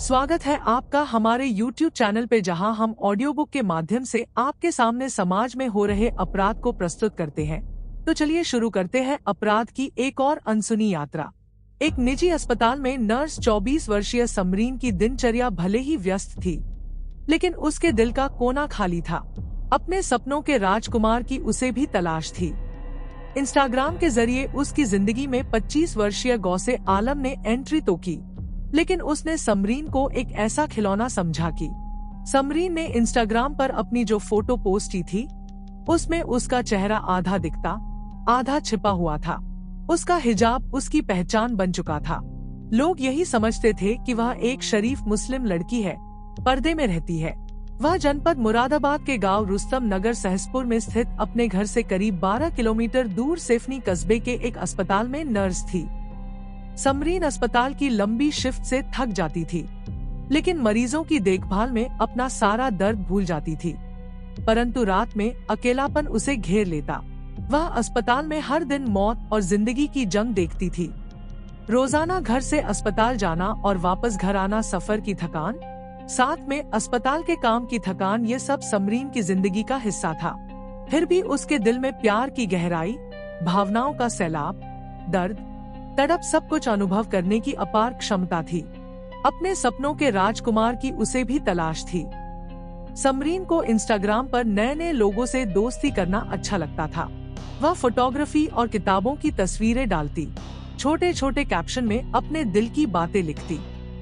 स्वागत है आपका हमारे YouTube चैनल पे, जहां हम ऑडियो बुक के माध्यम से आपके सामने समाज में हो रहे अपराध को प्रस्तुत करते हैं। तो चलिए शुरू करते हैं अपराध की एक और अनसुनी यात्रा। एक निजी अस्पताल में नर्स 24 वर्षीय समरीन की दिनचर्या भले ही व्यस्त थी, लेकिन उसके दिल का कोना खाली था। अपने सपनों के राजकुमार की उसे भी तलाश थी। इंस्टाग्राम के जरिए उसकी जिंदगी में 25 वर्षीय गौसे आलम ने एंट्री तो की, लेकिन उसने समरीन को एक ऐसा खिलौना समझा कि समरीन ने इंस्टाग्राम पर अपनी जो फोटो पोस्ट की थी, उसमें उसका चेहरा आधा दिखता आधा छिपा हुआ था। उसका हिजाब उसकी पहचान बन चुका था। लोग यही समझते थे कि वह एक शरीफ मुस्लिम लड़की है, पर्दे में रहती है। वह जनपद मुरादाबाद के गांव रुस्तम नगर सहसपुर में स्थित अपने घर से करीब 12 किलोमीटर दूर सेफनी कस्बे के एक अस्पताल में नर्स थी। समरीन अस्पताल की लंबी शिफ्ट से थक जाती थी, लेकिन मरीजों की देखभाल में अपना सारा दर्द भूल जाती थी। परंतु रात में अकेलापन उसे घेर लेता। वह अस्पताल में हर दिन मौत और जिंदगी की जंग देखती थी। रोजाना घर से अस्पताल जाना और वापस घर आना, सफर की थकान, साथ में अस्पताल के काम की थकान, ये सब समरीन की जिंदगी का हिस्सा था। फिर भी उसके दिल में प्यार की गहराई, भावनाओं का सैलाब, दर्द, तड़प, सब कुछ अनुभव करने की अपार क्षमता थी। अपने सपनों के राजकुमार की उसे भी तलाश थी। समरीन को इंस्टाग्राम पर नए नए लोगों से दोस्ती करना अच्छा लगता था। वह फोटोग्राफी और किताबों की तस्वीरें डालती, छोटे छोटे कैप्शन में अपने दिल की बातें लिखती।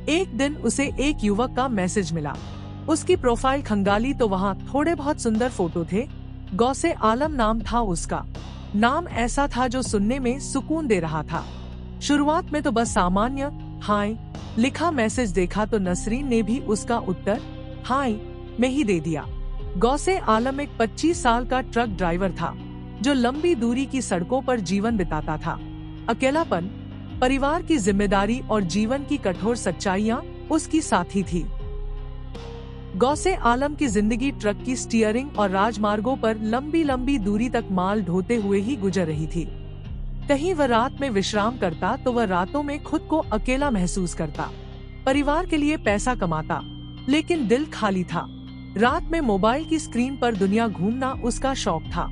एक दिन उसे एक युवक का मैसेज मिला। उसकी प्रोफाइल खंगाली तो वहाँ थोड़े बहुत सुंदर फोटो थे। गौसे आलम नाम था उसका। नाम ऐसा था जो सुनने में सुकून दे रहा था। शुरुआत में तो बस सामान्य हाय लिखा मैसेज देखा तो नसरीन ने भी उसका उत्तर हाय में ही दे दिया। गौसे आलम एक 25 साल का ट्रक ड्राइवर था, जो लंबी दूरी की सड़कों पर जीवन बिताता था। अकेलापन, परिवार की जिम्मेदारी और जीवन की कठोर सच्चाइयां उसकी साथी थी। गौसे आलम की जिंदगी ट्रक की स्टीयरिंग और राजमार्गों पर लंबी लंबी दूरी तक माल ढोते हुए ही गुजर रही थी। कहीं वह रात में विश्राम करता तो वह रातों में खुद को अकेला महसूस करता। परिवार के लिए पैसा कमाता, लेकिन दिल खाली था। रात में मोबाइल की स्क्रीन पर दुनिया घूमना उसका शौक था।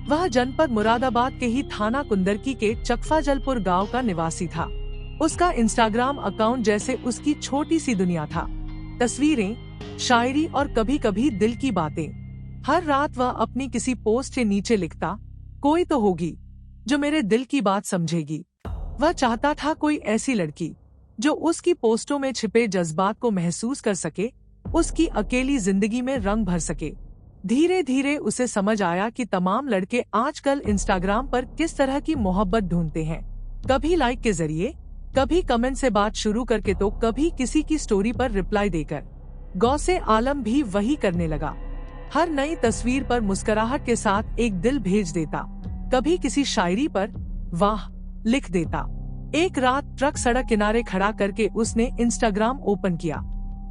वह जनपद मुरादाबाद के ही थाना कुंदरकी के चकफाजलपुर गांव का निवासी था। उसका इंस्टाग्राम अकाउंट जैसे उसकी छोटी सी दुनिया था। तस्वीरें, शायरी और कभी कभी दिल की बातें। हर रात वह अपनी किसी पोस्ट के नीचे लिखता, कोई तो होगी जो मेरे दिल की बात समझेगी। वह चाहता था कोई ऐसी लड़की जो उसकी पोस्टों में छिपे जज्बात को महसूस कर सके, उसकी अकेली जिंदगी में रंग भर सके। धीरे धीरे उसे समझ आया कि तमाम लड़के आजकल इंस्टाग्राम पर किस तरह की मोहब्बत ढूंढते हैं। कभी लाइक के जरिए, कभी कमेंट से बात शुरू करके, तो कभी किसी की स्टोरी पर रिप्लाई देकर। गौसे आलम भी वही करने लगा। हर नई तस्वीर पर मुस्कुराहट के साथ एक दिल भेज देता, कभी किसी शायरी पर वाह लिख देता। एक रात ट्रक सड़क किनारे खड़ा करके उसने इंस्टाग्राम ओपन किया।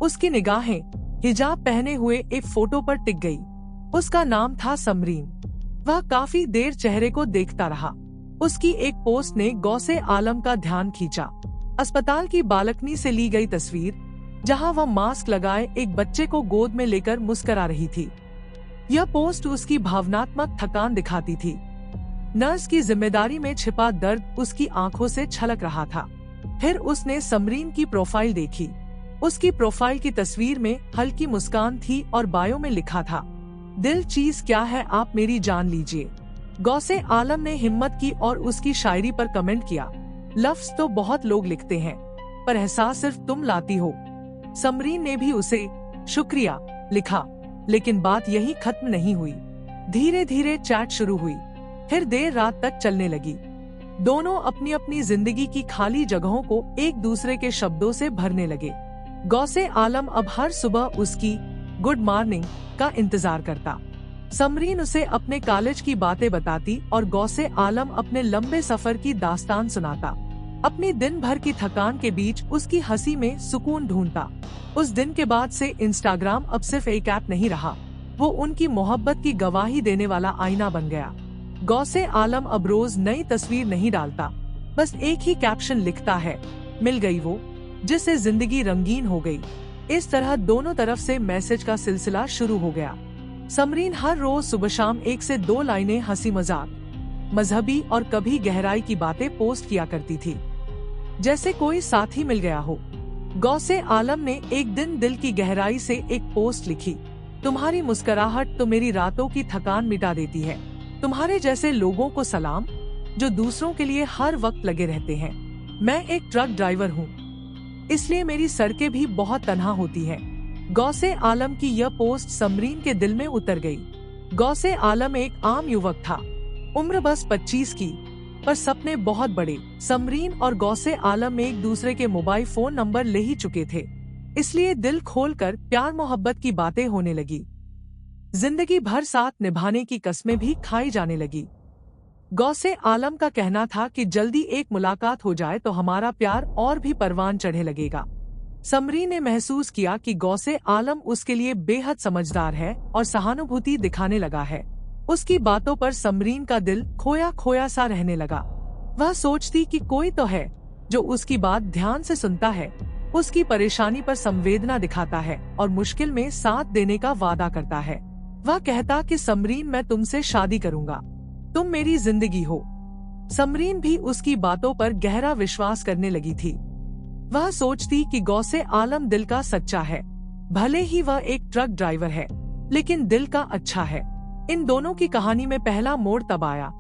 उसकी निगाहें हिजाब पहने हुए एक फोटो पर टिक गई। उसका नाम था समरीन। वह काफी देर चेहरे को देखता रहा। उसकी एक पोस्ट ने गौसे आलम का ध्यान खींचा। अस्पताल की बालकनी से ली गई तस्वीर, जहां वह मास्क लगाए एक बच्चे को गोद में लेकर मुस्कुरा रही थी। यह पोस्ट उसकी भावनात्मक थकान दिखाती थी। नर्स की जिम्मेदारी में छिपा दर्द उसकी आंखों से छलक रहा था। फिर उसने समरीन की प्रोफाइल देखी। उसकी प्रोफाइल की तस्वीर में हल्की मुस्कान थी और बायो में लिखा था, दिल चीज क्या है आप मेरी जान लीजिए। गौसे आलम ने हिम्मत की और उसकी शायरी पर कमेंट किया, लफ्ज तो बहुत लोग लिखते हैं, पर एहसास सिर्फ तुम लाती हो। समरीन ने भी उसे शुक्रिया लिखा, लेकिन बात यहीं खत्म नहीं हुई। धीरे धीरे चैट शुरू हुई, फिर देर रात तक चलने लगी। दोनों अपनी अपनी जिंदगी की खाली जगहों को एक दूसरे के शब्दों से भरने लगे। गौसे आलम अब हर सुबह उसकी गुड मॉर्निंग का इंतजार करता। समरीन उसे अपने कॉलेज की बातें बताती और गौसे आलम अपने लंबे सफर की दास्तान सुनाता। अपनी दिन भर की थकान के बीच उसकी हंसी में सुकून ढूंढता। उस दिन के बाद से इंस्टाग्राम अब सिर्फ एक ऐप नहीं रहा, वो उनकी मोहब्बत की गवाही देने वाला आईना बन गया। गौसे आलम अब रोज नई तस्वीर नहीं डालता, बस एक ही कैप्शन लिखता है, मिल गई वो जिससे जिंदगी रंगीन हो गई। इस तरह दोनों तरफ से मैसेज का सिलसिला शुरू हो गया। समरीन हर रोज सुबह शाम 1 से 2 लाइनें हंसी मजाक, मजहबी और कभी गहराई की बातें पोस्ट किया करती थी, जैसे कोई साथी मिल गया हो। गौसे आलम ने एक दिन दिल की गहराई से एक पोस्ट लिखी, तुम्हारी मुस्कुराहट तो मेरी रातों की थकान मिटा देती है। तुम्हारे जैसे लोगों को सलाम, जो दूसरों के लिए हर वक्त लगे रहते हैं। मैं एक ट्रक ड्राइवर हूँ, इसलिए मेरी सड़कें भी बहुत तन्हा होती हैं। गौसे आलम की यह पोस्ट समरीन के दिल में उतर गई। गौसे आलम एक आम युवक था, उम्र बस 25 की, पर सपने बहुत बड़े। समरीन और गौसे आलम एक दूसरे के मोबाइल फोन नंबर ले ही चुके थे, इसलिए दिल खोलकर प्यार मोहब्बत की बातें होने लगी। जिंदगी भर साथ निभाने की कस्में भी खाई जाने लगी। गौसे आलम का कहना था कि जल्दी एक मुलाकात हो जाए तो हमारा प्यार और भी परवान चढ़े लगेगा। समरीन ने महसूस किया कि गौसे आलम उसके लिए बेहद समझदार है और सहानुभूति दिखाने लगा है। उसकी बातों पर समरीन का दिल खोया खोया सा रहने लगा। वह सोचती कि कोई तो है जो उसकी बात ध्यान से सुनता है, उसकी परेशानी पर संवेदना दिखाता है और मुश्किल में साथ देने का वादा करता है। वह कहता कि समरीन, मैं तुमसे शादी करूंगा, तुम मेरी जिंदगी हो। समरीन भी उसकी बातों पर गहरा विश्वास करने लगी थी। वह सोचती कि गौसे आलम दिल का सच्चा है, भले ही वह एक ट्रक ड्राइवर है, लेकिन दिल का अच्छा है। इन दोनों की कहानी में पहला मोड़ तब आया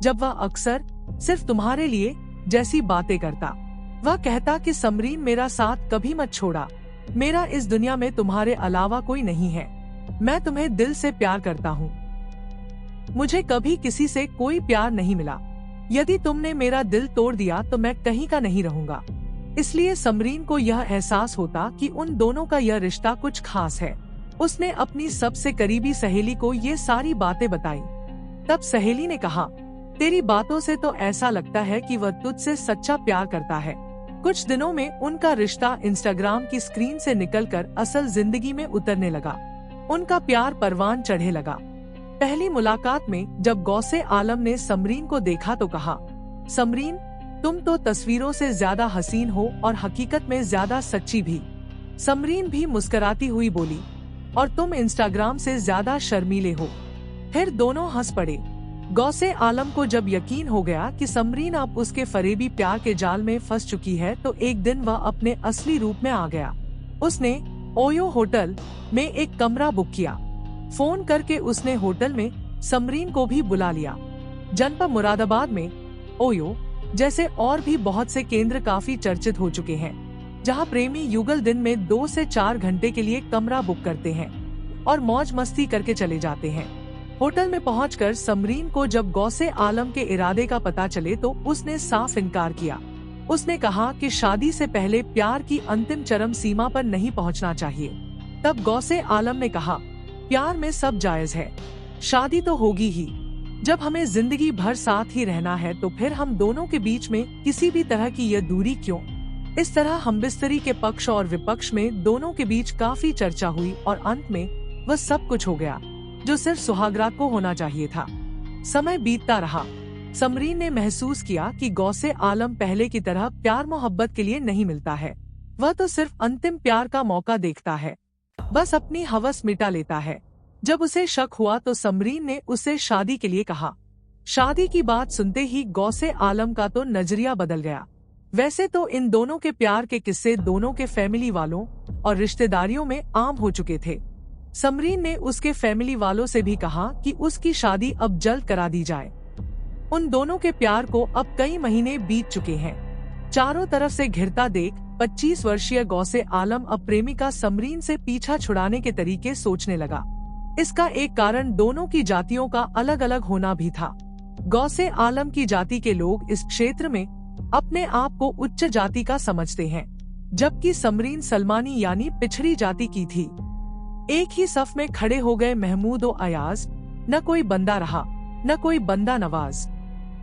जब वह अक्सर सिर्फ तुम्हारे लिए जैसी बातें करता। वह कहता कि समरीन, मेरा साथ कभी मत छोड़ा, मेरा इस दुनिया में तुम्हारे अलावा कोई नहीं है। मैं तुम्हें दिल से प्यार करता हूँ, मुझे कभी किसी से कोई प्यार नहीं मिला। यदि तुमने मेरा दिल तोड़ दिया तो मैं कहीं का नहीं रहूंगा। इसलिए समरीन को यह एहसास होता कि उन दोनों का यह रिश्ता कुछ खास है। उसने अपनी सबसे करीबी सहेली को ये सारी बातें बताई। तब सहेली ने कहा, तेरी बातों से तो ऐसा लगता है कि वह तुझसे सच्चा प्यार करता है। कुछ दिनों में उनका रिश्ता इंस्टाग्राम की स्क्रीन से निकलकर असल जिंदगी में उतरने लगा। उनका प्यार परवान चढ़े लगा। पहली मुलाकात में जब गौसे आलम ने समरीन को देखा तो कहा, समरीन, तुम तो तस्वीरों से ज्यादा हसीन हो और हकीकत में ज्यादा सच्ची भी। समरीन भी मुस्कुराती हुई बोली, और तुम इंस्टाग्राम से ज्यादा शर्मीले हो। फिर दोनों हंस पड़े। गौसे आलम को जब यकीन हो गया कि समरीन अब उसके फरेबी प्यार के जाल में फंस चुकी है तो एक दिन वह अपने असली रूप में आ गया। उसने ओयो होटल में एक कमरा बुक किया। फोन करके उसने होटल में समरीन को भी बुला लिया। जनपद मुरादाबाद में ओयो जैसे और भी बहुत से केंद्र काफी चर्चित हो चुके हैं, जहां प्रेमी युगल दिन में 2 से 4 घंटे के लिए कमरा बुक करते हैं और मौज मस्ती करके चले जाते हैं। होटल में पहुंचकर समरीन को जब गौसे आलम के इरादे का पता चले तो उसने साफ इनकार किया। उसने कहा कि शादी से पहले प्यार की अंतिम चरम सीमा पर नहीं पहुंचना चाहिए। तब गौसे आलम ने कहा, प्यार में सब जायज है, शादी तो होगी ही। जब हमें जिंदगी भर साथ ही रहना है तो फिर हम दोनों के बीच में किसी भी तरह की यह दूरी क्यों? इस तरह हमबिस्तरी के पक्ष और विपक्ष में दोनों के बीच काफी चर्चा हुई और अंत में वह सब कुछ हो गया जो सिर्फ सुहागरात को होना चाहिए था। समय बीतता रहा। समरीन ने महसूस किया कि गौसे आलम पहले की तरह प्यार मोहब्बत के लिए नहीं मिलता है। वह तो सिर्फ अंतिम प्यार का मौका देखता है, बस अपनी हवस मिटा लेता है। जब उसे शक हुआ तो समरीन ने उसे शादी के लिए कहा। शादी की बात सुनते ही गौसे आलम का तो नजरिया बदल गया। वैसे तो इन दोनों के प्यार के किस्से दोनों के फैमिली वालों और रिश्तेदारियों में आम हो चुके थे। समरीन ने उसके फैमिली वालों से भी कहा कि उसकी शादी अब जल्द करा दी जाए। उन दोनों के प्यार को अब कई महीने बीत चुके हैं। चारों तरफ से घिरता देख 25 वर्षीय गौसे आलम अब प्रेमिका समरीन से पीछा छुड़ाने के तरीके सोचने लगा। इसका एक कारण दोनों की जातियों का अलग अलग होना भी था। गौसे आलम की जाति के लोग इस क्षेत्र में अपने आप को उच्च जाति का समझते हैं, जबकि समरीन सलमानी यानी पिछड़ी जाति की थी। एक ही सफ में खड़े हो गए महमूद और अयाज, न कोई बंदा रहा न कोई बंदा नवाज।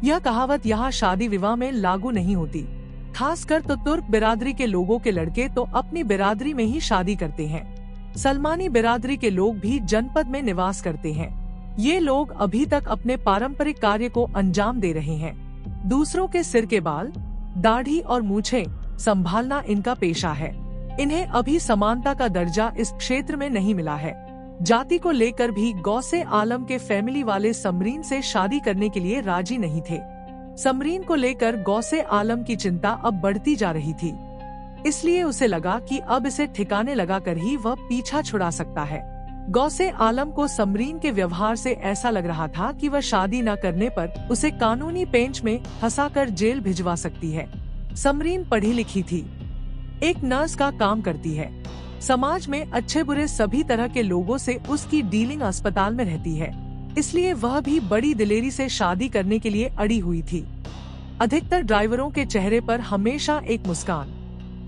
यह कहावत यहाँ शादी विवाह में लागू नहीं होती। खासकर तो तुर्क बिरादरी के लोगों के लड़के तो अपनी बिरादरी में ही शादी करते हैं। सलमानी बिरादरी के लोग भी जनपद में निवास करते हैं। ये लोग अभी तक अपने पारंपरिक कार्य को अंजाम दे रहे हैं। दूसरों के सिर के बाल, दाढ़ी और मूछें संभालना इनका पेशा है। इन्हें अभी समानता का दर्जा इस क्षेत्र में नहीं मिला है। जाति को लेकर भी गौसे आलम के फैमिली वाले समरीन से शादी करने के लिए राजी नहीं थे। समरीन को लेकर गौसे आलम की चिंता अब बढ़ती जा रही थी, इसलिए उसे लगा कि अब इसे ठिकाने लगाकर ही वह पीछा छुड़ा सकता है। गौसे आलम को समरीन के व्यवहार से ऐसा लग रहा था कि वह शादी न करने पर उसे कानूनी पेंच में फंसाकर जेल भिजवा सकती है। समरीन पढ़ी लिखी थी, एक नर्स का काम करती है। समाज में अच्छे बुरे सभी तरह के लोगों से उसकी डीलिंग अस्पताल में रहती है, इसलिए वह भी बड़ी दिलेरी से शादी करने के लिए अड़ी हुई थी। अधिकतर ड्राइवरों के चेहरे पर हमेशा एक मुस्कान,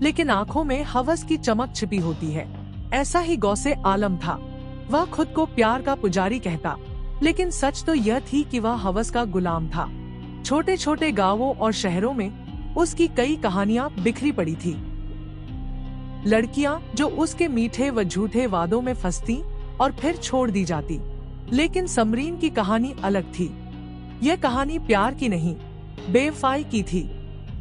लेकिन आंखों में हवस की चमक छिपी होती है। ऐसा ही गौसे आलम था। वह खुद को प्यार का पुजारी कहता, लेकिन सच तो यह थी कि वह हवस का गुलाम था। छोटे छोटे गांवों और शहरों में उसकी कई कहानियां बिखरी पड़ी थी। लड़कियां जो उसके मीठे व झूठे वादों में फंसती और फिर छोड़ दी जाती। लेकिन समरीन की कहानी अलग थी। यह कहानी प्यार की नहीं, बेवफाई की थी,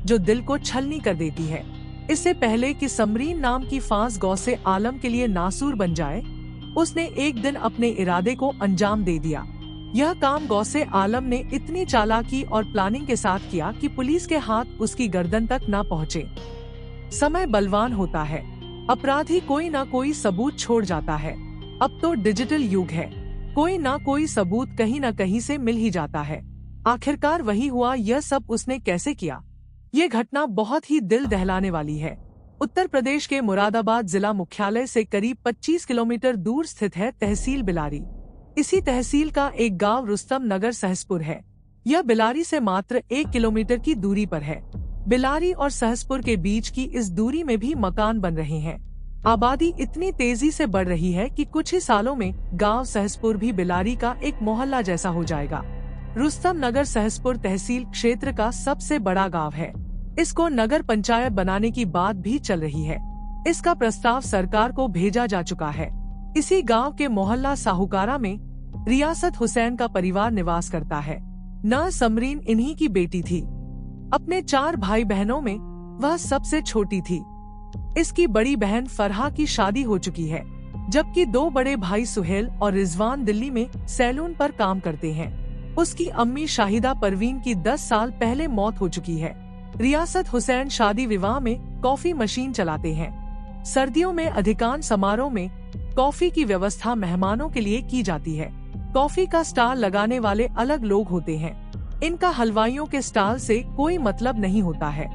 जो दिल को छलनी कर देती है। इससे पहले कि समरीन नाम की फांस गौसे आलम के लिए नासूर बन जाए, उसने एक दिन अपने इरादे को अंजाम दे दिया। यह काम गौसे आलम ने इतनी चालाकी और प्लानिंग के साथ किया कि पुलिस के हाथ उसकी गर्दन तक न पहुँचे। समय बलवान होता है, अपराधी कोई ना कोई सबूत छोड़ जाता है। अब तो डिजिटल युग है, कोई ना कोई सबूत कहीं न कहीं से मिल ही जाता है। आखिरकार वही हुआ। यह सब उसने कैसे किया? ये घटना बहुत ही दिल दहलाने वाली है। उत्तर प्रदेश के मुरादाबाद जिला मुख्यालय से करीब 25 किलोमीटर दूर स्थित है तहसील बिलारी। इसी तहसील का एक गांव रुस्तम नगर सहसपुर है। यह बिलारी से मात्र 1 किलोमीटर की दूरी पर है। बिलारी और सहसपुर के बीच की इस दूरी में भी मकान बन रहे हैं। आबादी इतनी तेजी से बढ़ रही है कि कुछ ही सालों में गांव सहसपुर भी बिलारी का एक मोहल्ला जैसा हो जाएगा। रुस्तम नगर सहसपुर तहसील क्षेत्र का सबसे बड़ा गांव है। इसको नगर पंचायत बनाने की बात भी चल रही है। इसका प्रस्ताव सरकार को भेजा जा चुका है। इसी गांव के मोहल्ला साहूकारा में रियासत हुसैन का परिवार निवास करता है। न समरीन इन्हीं की बेटी थी। अपने 4 भाई बहनों में वह सबसे छोटी थी। इसकी बड़ी बहन फरहा की शादी हो चुकी है, जबकि 2 बड़े भाई सुहेल और रिजवान दिल्ली में सैलून पर काम करते हैं। उसकी अम्मी शाहिदा परवीन की 10 साल पहले मौत हो चुकी है। रियासत हुसैन शादी विवाह में कॉफी मशीन चलाते हैं। सर्दियों में अधिकांश समारोह में कॉफी की व्यवस्था मेहमानों के लिए की जाती है। कॉफी का स्टॉल लगाने वाले अलग लोग होते हैं। इनका हलवाइयों के स्टॉल से कोई मतलब नहीं होता है,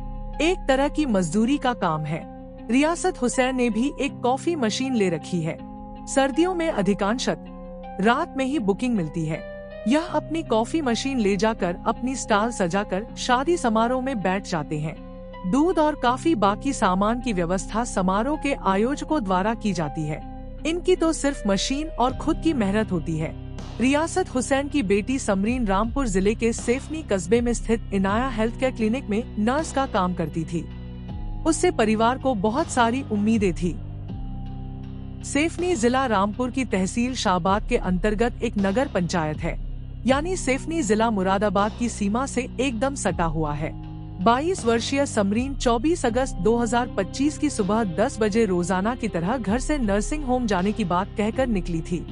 एक तरह की मजदूरी का काम है। रियासत हुसैन ने भी एक कॉफी मशीन ले रखी है। सर्दियों में अधिकांशतः रात में ही बुकिंग मिलती है। यह अपनी कॉफी मशीन ले जाकर अपनी स्टॉल सजाकर शादी समारोह में बैठ जाते हैं। दूध और काफी बाकी सामान की व्यवस्था समारोह के आयोजकों द्वारा की जाती है। इनकी तो सिर्फ मशीन और खुद की मेहनत होती है। रियासत हुसैन की बेटी समरीन रामपुर जिले के सेफनी कस्बे में स्थित इनाया हेल्थ केयर क्लिनिक में नर्स का काम करती थी। उससे परिवार को बहुत सारी उम्मीदें थी। सेफनी जिला रामपुर की तहसील शाहबाद के अंतर्गत एक नगर पंचायत है, यानी सेफनी जिला मुरादाबाद की सीमा से एकदम सटा हुआ है। 22 वर्षीय समरीन 24 अगस्त 2025 की सुबह 10 बजे रोजाना की तरह घर से नर्सिंग होम जाने की बात कहकर निकली थी,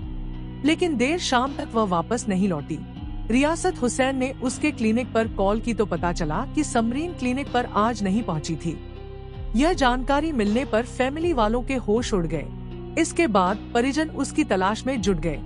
लेकिन देर शाम तक वह वापस नहीं लौटी। रियासत हुसैन ने उसके क्लिनिक पर कॉल की तो पता चला कि समरीन क्लिनिक पर आज नहीं पहुंची थी। यह जानकारी मिलने पर फैमिली वालों के होश उड़ गए। इसके बाद परिजन उसकी तलाश में जुट गए।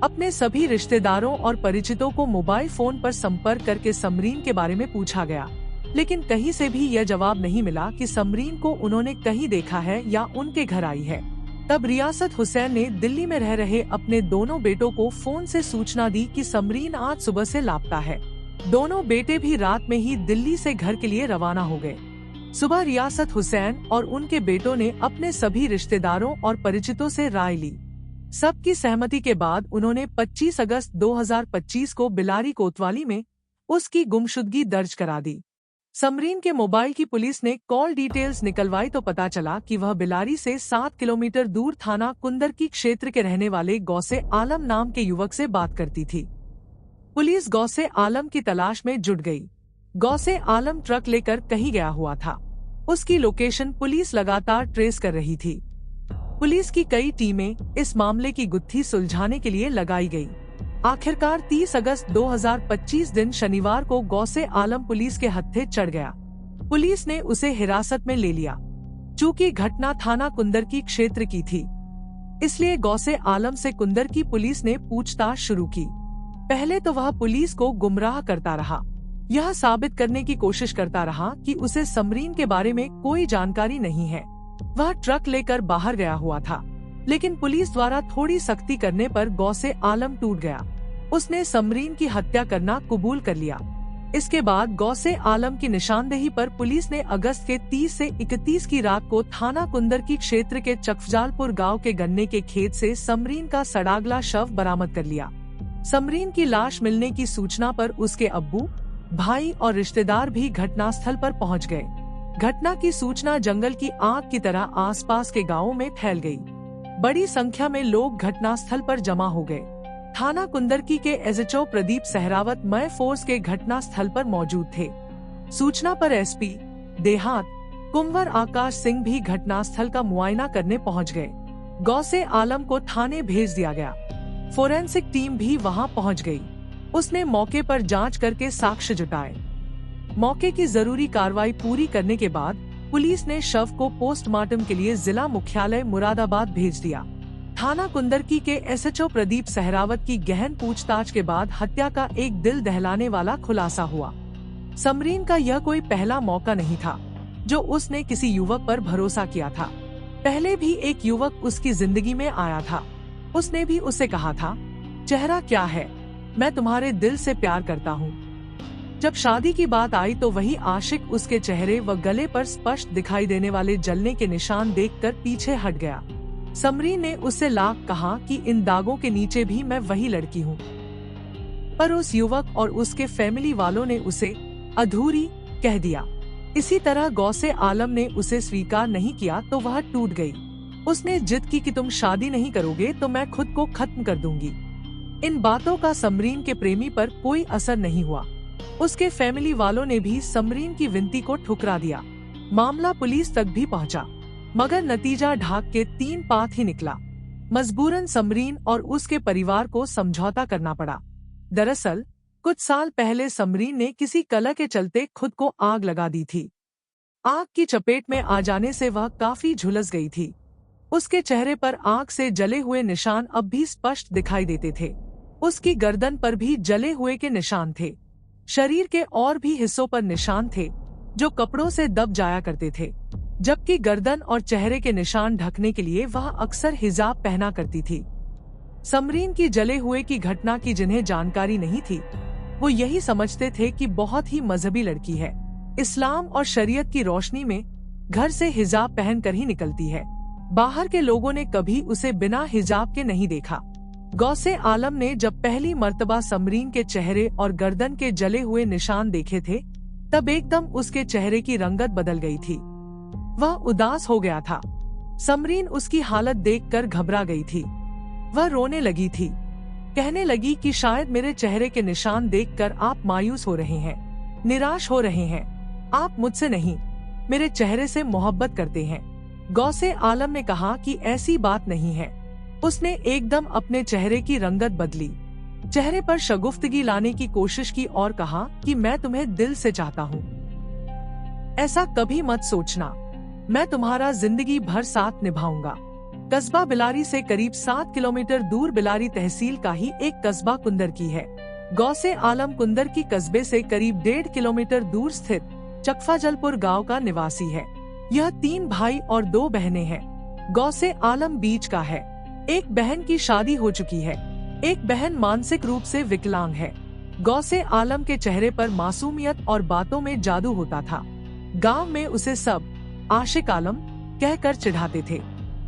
अपने सभी रिश्तेदारों और परिचितों को मोबाइल फोन पर संपर्क करके समरीन के बारे में पूछा गया, लेकिन कहीं से भी यह जवाब नहीं मिला कि समरीन को उन्होंने कहीं देखा है या उनके घर आई है। तब रियासत हुसैन ने दिल्ली में रह रहे अपने दोनों बेटों को फोन से सूचना दी कि समरीन आज सुबह से लापता है। दोनों बेटे भी रात में ही दिल्ली से घर के लिए रवाना हो गए। सुबह रियासत हुसैन और उनके बेटों ने अपने सभी रिश्तेदारों और परिचितों से राय ली। सबकी सहमति के बाद उन्होंने 25 अगस्त 2025 को बिलारी कोतवाली में उसकी गुमशुदगी दर्ज करा दी। समरीन के मोबाइल की पुलिस ने कॉल डिटेल्स निकलवाई तो पता चला कि वह बिलारी से 7 किलोमीटर दूर थाना कुंदरकी क्षेत्र के रहने वाले गौसे आलम नाम के युवक से बात करती थी। पुलिस गौसे आलम की तलाश में जुट गई। गौसे आलम ट्रक लेकर कहीं गया हुआ था। उसकी लोकेशन पुलिस लगातार ट्रेस कर रही थी। पुलिस की कई टीमें इस मामले की गुत्थी सुलझाने के लिए लगाई गई। आखिरकार 30 अगस्त 2025 दिन शनिवार को गौसे आलम पुलिस के हत्थे चढ़ गया। पुलिस ने उसे हिरासत में ले लिया। चूंकि घटना थाना कुंदरकी क्षेत्र की थी, इसलिए गौसे आलम से कुंदरकी पुलिस ने पूछताछ शुरू की। पहले तो वह पुलिस को गुमराह करता रहा, यह साबित करने की कोशिश करता रहा कि उसे समरीन के बारे में कोई जानकारी नहीं है। वह ट्रक लेकर बाहर गया हुआ था, लेकिन पुलिस द्वारा थोड़ी सख्ती करने पर गौसे आलम टूट गया। उसने समरीन की हत्या करना कबूल कर लिया। इसके बाद गौसे आलम की निशानदेही पर पुलिस ने अगस्त के 30 से 31 की रात को थाना कुंदरकी क्षेत्र के चकफजालपुर गांव के गन्ने के खेत से समरीन का सड़ागला शव बरामद कर लिया। समरीन की लाश मिलने की सूचना पर उसके अब्बू, भाई और रिश्तेदार भी घटनास्थल पर पहुंच गए। घटना की सूचना जंगल की आग की तरह आसपास के गांवों में फैल गई। बड़ी संख्या में लोग घटनास्थल पर जमा हो गए। थाना कुंदरकी के एसएचओ प्रदीप सहरावत मय फोर्स के घटनास्थल पर मौजूद थे। सूचना पर एसपी देहात कुंवर आकाश सिंह भी घटनास्थल का मुआयना करने पहुंच गए। गौसे आलम को थाने भेज दिया गया। फोरेंसिक टीम भी वहां पहुंच गई। उसने मौके पर जांच करके साक्ष्य जुटाए। मौके की जरूरी कार्रवाई पूरी करने के बाद पुलिस ने शव को पोस्टमार्टम के लिए जिला मुख्यालय मुरादाबाद भेज दिया। थाना कुंदरकी के एसएचओ प्रदीप सहरावत की गहन पूछताछ के बाद हत्या का एक दिल दहलाने वाला खुलासा हुआ। समरीन का यह कोई पहला मौका नहीं था जो उसने किसी युवक पर भरोसा किया था। पहले भी एक युवक उसकी जिंदगी में आया था। उसने भी उसे कहा था, चेहरा क्या है, मैं तुम्हारे दिल से प्यार करता हूँ। जब शादी की बात आई तो वही आशिक उसके चेहरे व गले पर स्पष्ट दिखाई देने वाले जलने के निशान देखकर पीछे हट गया। समरीन ने उससे लाख कहा कि इन दागों के नीचे भी मैं वही लड़की हूँ, पर उस युवक और उसके फैमिली वालों ने उसे अधूरी कह दिया। इसी तरह गौसे आलम ने उसे स्वीकार नहीं किया तो वह टूट गई। उसने जिद की कि तुम शादी नहीं करोगे तो मैं खुद को खत्म कर दूंगी। इन बातों का समरीन के प्रेमी पर कोई असर नहीं हुआ। उसके फैमिली वालों ने भी समरीन की विनती को ठुकरा दिया। मामला पुलिस तक भी पहुंचा, मगर नतीजा ढाक के 3 पात ही निकला। मजबूरन समरीन और उसके परिवार को समझौता करना पड़ा। दरअसल कुछ साल पहले समरीन ने किसी कलह के चलते खुद को आग लगा दी थी। आग की चपेट में आ जाने से वह काफी झुलस गई थी। उसके चेहरे पर आग से जले हुए निशान अब भी स्पष्ट दिखाई देते थे। उसकी गर्दन पर भी जले हुए के निशान थे। शरीर के और भी हिस्सों पर निशान थे जो कपड़ों से दब जाया करते थे, जबकि गर्दन और चेहरे के निशान ढकने के लिए वह अक्सर हिजाब पहना करती थी। समरीन की जले हुए की घटना की जिन्हें जानकारी नहीं थी, वो यही समझते थे कि बहुत ही मजहबी लड़की है। इस्लाम और शरीयत की रोशनी में घर से हिजाब पहन कर ही निकलती है। बाहर के लोगों ने कभी उसे बिना हिजाब के नहीं देखा। गौसे आलम ने जब पहली मर्तबा समरीन के चेहरे और गर्दन के जले हुए निशान देखे थे, तब एकदम उसके चेहरे की रंगत बदल गई थी। वह उदास हो गया था। समरीन उसकी हालत देखकर घबरा गई थी। वह रोने लगी थी। कहने लगी कि शायद मेरे चेहरे के निशान देखकर आप मायूस हो रहे हैं, निराश हो रहे हैं। आप मुझसे नहीं, मेरे चेहरे से मोहब्बत करते हैं। गौसे आलम ने कहा कि ऐसी बात नहीं है। उसने एकदम अपने चेहरे की रंगत बदली, चेहरे पर शगुफ्तगी लाने की कोशिश की और कहा कि मैं तुम्हें दिल से चाहता हूँ। ऐसा कभी मत सोचना, मैं तुम्हारा जिंदगी भर साथ निभाऊंगा। कस्बा बिलारी से करीब 7 किलोमीटर दूर बिलारी तहसील का ही एक कस्बा कुंदरकी है। गौसे आलम कुंदरकी कस्बे से करीब 1.5 किलोमीटर दूर स्थित चकफाजलपुर गांव का निवासी है। यह 3 भाई और 2 बहनें हैं। गौसे आलम बीच का है। एक बहन की शादी हो चुकी है, एक बहन मानसिक रूप से विकलांग है। गौसे आलम के चेहरे पर मासूमियत और बातों में जादू होता था। गांव में उसे सब आशिक आलम कहकर चिढ़ाते थे।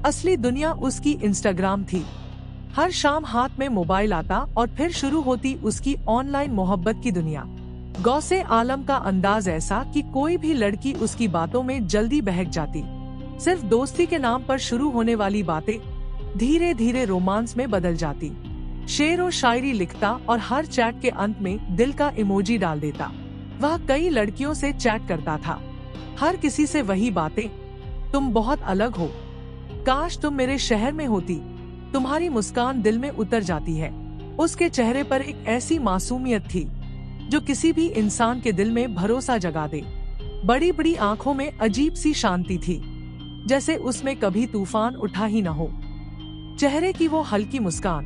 असली दुनिया उसकी इंस्टाग्राम थी। हर शाम हाथ में मोबाइल आता और फिर शुरू होती उसकी ऑनलाइन मोहब्बत की दुनिया। गौसे आलम का अंदाज ऐसा कि कोई भी लड़की उसकी बातों में जल्दी बहक जाती। सिर्फ दोस्ती के नाम पर शुरू होने वाली बातें धीरे धीरे रोमांस में बदल जाती। शेर और शायरी लिखता और हर चैट के अंत में दिल का इमोजी डाल देता। वह कई लड़कियों से चैट करता था। हर किसी से वही बातें, तुम बहुत अलग हो, काश तुम मेरे शहर में होती। तुम्हारी मुस्कान दिल में उतर जाती है। उसके चेहरे पर एक ऐसी मासूमियत थी जो किसी भी इंसान के दिल में भरोसा जगा दे। बड़ी बड़ी आंखों में अजीब सी शांति थी, जैसे उसमें कभी तूफान उठा ही न हो। चेहरे की वो हल्की मुस्कान,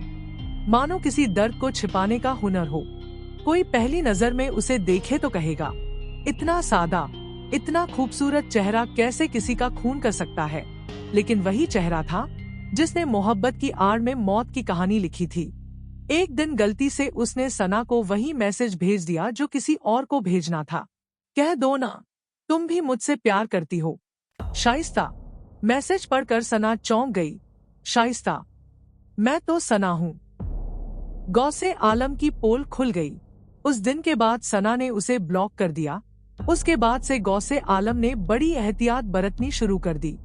मानो किसी दर्द को छिपाने का हुनर हो। कोई पहली नजर में उसे देखे तो कहेगा, इतना सादा, इतना खूबसूरत चेहरा कैसे किसी का खून कर सकता है। लेकिन वही चेहरा था जिसने मोहब्बत की आड़ में मौत की कहानी लिखी थी। एक दिन गलती से उसने सना को वही मैसेज भेज दिया जो किसी और को भेजना था। कह दो ना, तुम भी मुझसे प्यार करती हो, शाइस्ता। मैसेज पढ़कर सना चौंक गई। शाइस्ता, मैं तो सना हूँ। गौसे आलम की पोल खुल गई। उस दिन के बाद सना ने उसे ब्लॉक कर दिया। उसके बाद से गौसे आलम ने बड़ी एहतियात बरतनी शुरू कर दी।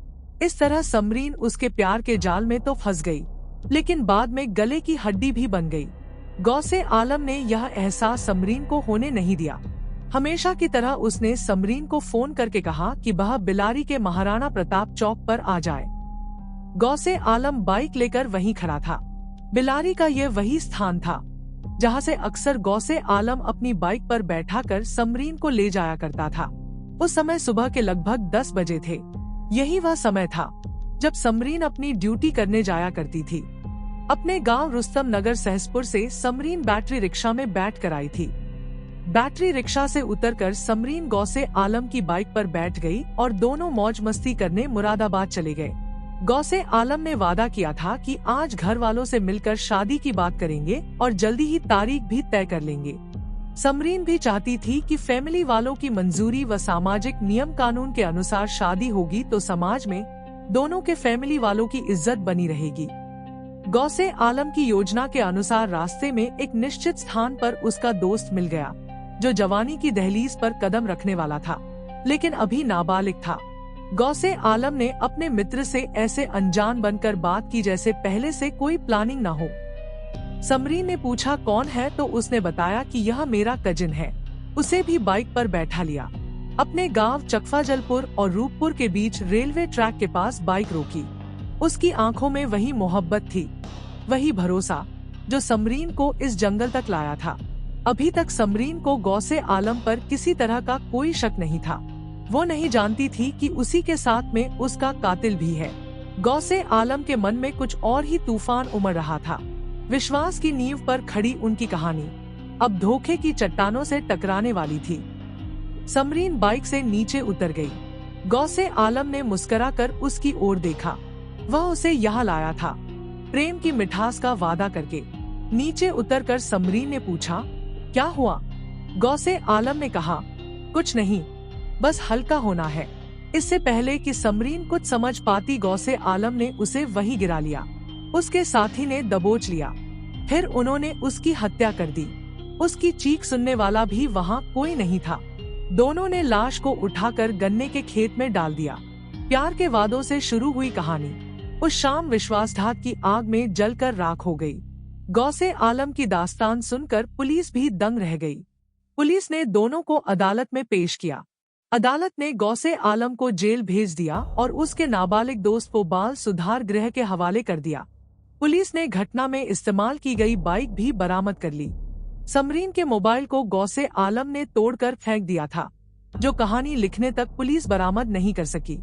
इस तरह समरीन उसके प्यार के जाल में तो फंस गई, लेकिन बाद में गले की हड्डी भी बन गई। गौसे आलम ने यह एहसास समरीन को होने नहीं दिया। हमेशा की तरह उसने समरीन को फोन करके कहा कि वह बिलारी के महाराणा प्रताप चौक पर आ जाए। गौसे आलम बाइक लेकर वहीं खड़ा था। बिलारी का यह वही स्थान था जहां से अक्सर गौसे आलम अपनी बाइक पर बैठाकर समरीन को ले जाया करता था। उस समय सुबह के लगभग 10 बजे थे। यही वह समय था जब समरीन अपनी ड्यूटी करने जाया करती थी। अपने गांव रुस्तम नगर सहसपुर से समरीन बैटरी रिक्शा में बैठ कर आई थी। बैटरी रिक्शा से उतरकर समरीन गौसे आलम की बाइक पर बैठ गई और दोनों मौज मस्ती करने मुरादाबाद चले गए। गौसे आलम ने वादा किया था कि आज घर वालों से मिलकर शादी की बात करेंगे और जल्दी ही तारीख भी तय कर लेंगे। समरीन भी चाहती थी कि फैमिली वालों की मंजूरी व सामाजिक नियम कानून के अनुसार शादी होगी तो समाज में दोनों के फैमिली वालों की इज्जत बनी रहेगी। गौसे आलम की योजना के अनुसार रास्ते में एक निश्चित स्थान पर उसका दोस्त मिल गया, जो जवानी की दहलीज पर कदम रखने वाला था, लेकिन अभी नाबालिग था। गौसे आलम ने अपने मित्र से ऐसे अनजान बनकर बात की जैसे पहले से कोई प्लानिंग न हो। समरीन ने पूछा कौन है, तो उसने बताया कि यह मेरा कजिन है। उसे भी बाइक पर बैठा लिया। अपने गांव चकफाजलपुर और रूपपुर के बीच रेलवे ट्रैक के पास बाइक रोकी। उसकी आंखों में वही मोहब्बत थी, वही भरोसा जो समरीन को इस जंगल तक लाया था। अभी तक समरीन को गौसे आलम पर किसी तरह का कोई शक नहीं था। वो नहीं जानती थी कि उसी के साथ में उसका कातिल भी है। गौसे आलम के मन में कुछ और ही तूफान उमड़ रहा था। विश्वास की नींव पर खड़ी उनकी कहानी अब धोखे की चट्टानों से टकराने वाली थी। समरीन बाइक से नीचे उतर गई। गौसे आलम ने मुस्कुराकर उसकी ओर देखा। वह उसे यहाँ लाया था प्रेम की मिठास का वादा करके। नीचे उतरकर समरीन ने पूछा, क्या हुआ? गौसे आलम ने कहा, कुछ नहीं, बस हल्का होना है। इससे पहले कि समरीन कुछ समझ पाती, गौसे आलम ने उसे वहीं गिरा लिया। उसके साथी ने दबोच लिया। फिर उन्होंने उसकी हत्या कर दी। उसकी चीख सुनने वाला भी वहाँ कोई नहीं था। दोनों ने लाश को उठाकर गन्ने के खेत में डाल दिया। प्यार के वादों से शुरू हुई कहानी उस शाम विश्वासघात की आग में जलकर राख हो गई। गौसे आलम की दास्तान सुनकर पुलिस भी दंग रह गई। पुलिस ने दोनों को अदालत में पेश किया। अदालत ने गौसे आलम को जेल भेज दिया और उसके नाबालिग दोस्त को बाल सुधार गृह के हवाले कर दिया। पुलिस ने घटना में इस्तेमाल की गई बाइक भी बरामद कर ली। समरीन के मोबाइल को गौसे आलम ने तोड़कर फेंक दिया था, जो कहानी लिखने तक पुलिस बरामद नहीं कर सकी।